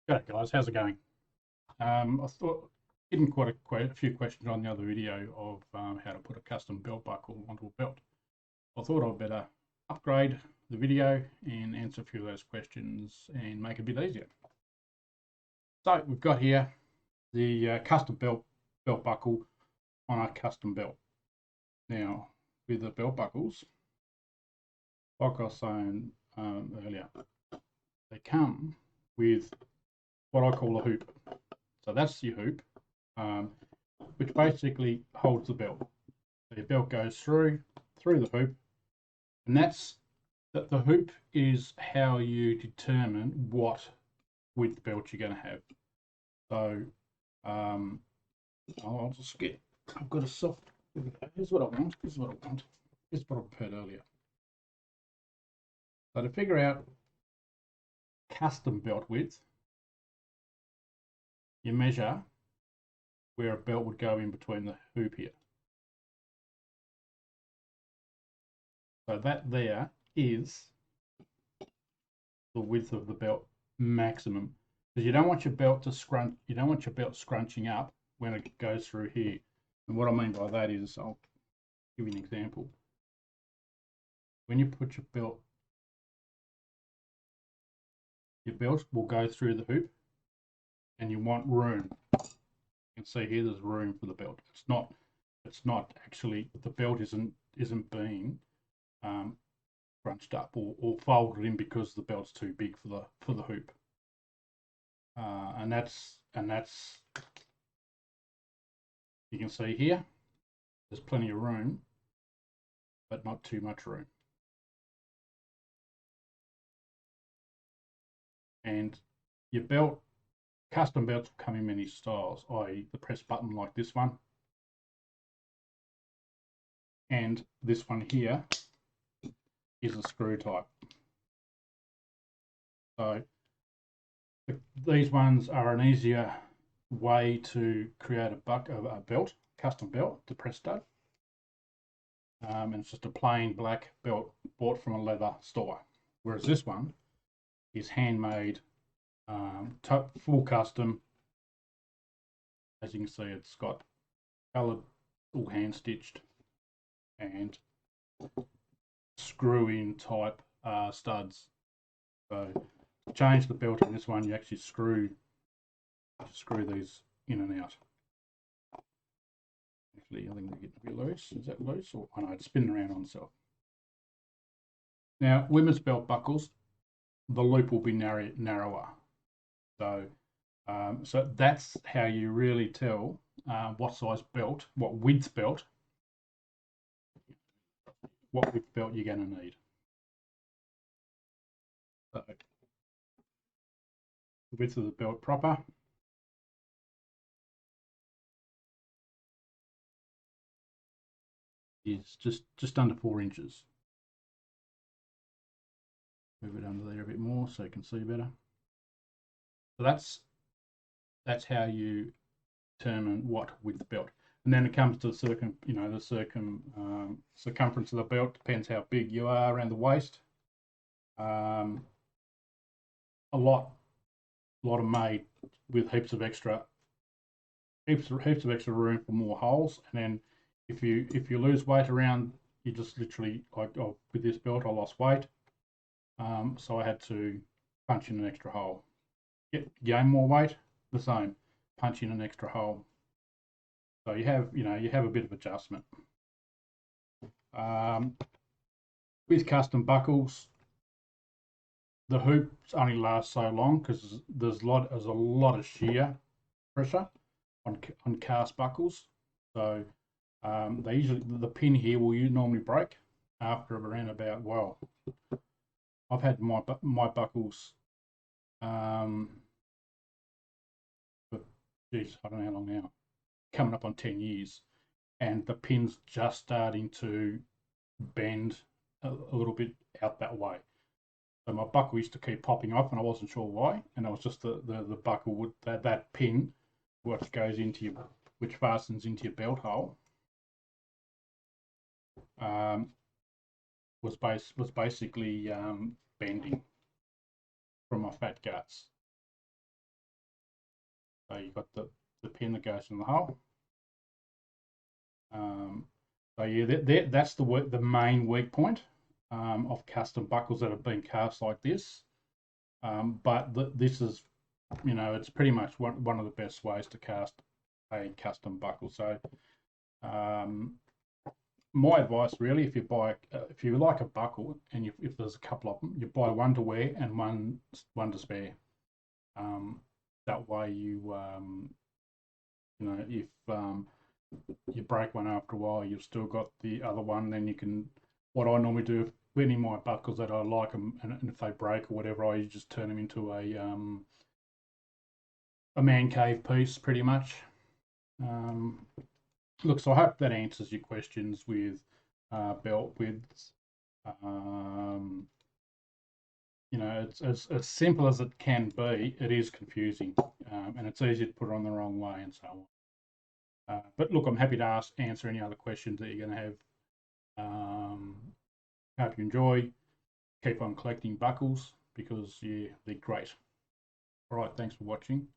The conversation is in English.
G'day guys, how's it going? I thought getting quite a few questions on the other video of how to put a custom belt buckle onto a belt. I thought I'd better upgrade the video and answer a few of those questions and make it a bit easier. So we've got here the custom belt buckle on a custom belt. Now with the belt buckles, like I was saying earlier, they come with what I call a hoop. So that's your hoop, which basically holds the belt. So your belt goes through the hoop, and the hoop is how you determine what width belt you're going to have. So I'll just get. I've got a soft. Here's what I want. This is what I want. This is what I prepared earlier. So to figure out custom belt width, you measure where a belt would go in between the hoop here. So that there is the width of the belt maximum, because you don't want your belt to scrunch. You don't want your belt scrunching up when it goes through here. And what I mean by that is, I'll give you an example. When you put your belt will go through the hoop, and you want room. You can see here there's room for the belt. It's not actually, the belt isn't being scrunched up or folded in because the belt's too big for the hoop. And that's you can see here there's plenty of room, but not too much room. And your belt, custom belts will come in many styles, i.e. the press button like this one, and this one here is a screw type. So these ones are an easier way to create a belt, custom belt to press stud. And it's just a plain black belt bought from a leather store. Whereas this one is handmade, full custom. As you can see, it's got coloured, all hand stitched, and screw in type studs. So to change the belt in this one, you actually screw these in and out. Actually, I think they're getting a bit loose. Is that loose? Or I know it's spinning around on itself. Now, women's belt buckles, the loop will be narrower. So, so that's how you really tell what size belt, what width belt you're going to need. So, the width of the belt proper. Is just under 4 inches. Move it under there a bit more so you can see better. So that's how you determine what width belt. And then it comes to the circumference of the belt. Depends how big you are around the waist. A lot are made with heaps of extra room for more holes. And then if you lose weight around, you just literally, like with this belt, I lost weight, so I had to punch in an extra hole. Gain more weight, the same, punch in an extra hole. So you have a bit of adjustment. With custom buckles, the hoops only last so long because there's a lot of shear pressure on cast buckles. So the pin here will normally break after around about, well, I've had my buckles for, geez, I don't know how long now, coming up on 10 years, and the pin's just starting to bend a little bit out that way. So my buckle used to keep popping off, and I wasn't sure why. And it was just the buckle would that pin, which fastens into your belt hole, was basically bending from my fat guts. So you've got the pin that goes in the hole. So yeah, that's the main weak point of custom buckles that have been cast like this. But this is, it's pretty much one of the best ways to cast a custom buckle. So my advice really, if you like a buckle and if there's a couple of them, you buy one to wear and one to spare. That way if you break one after a while, you've still got the other one. Then you can. What I normally do, if any of my buckles that I like them, and if they break or whatever, I just turn them into a man cave piece, pretty much. Look, so I hope that answers your questions with belt widths. It's as simple as it can be. It is confusing, and it's easy to put it on the wrong way and so on. But look, I'm happy to answer any other questions that you're going to have. Hope you enjoy. Keep on collecting buckles because, yeah, they're great. All right, thanks for watching.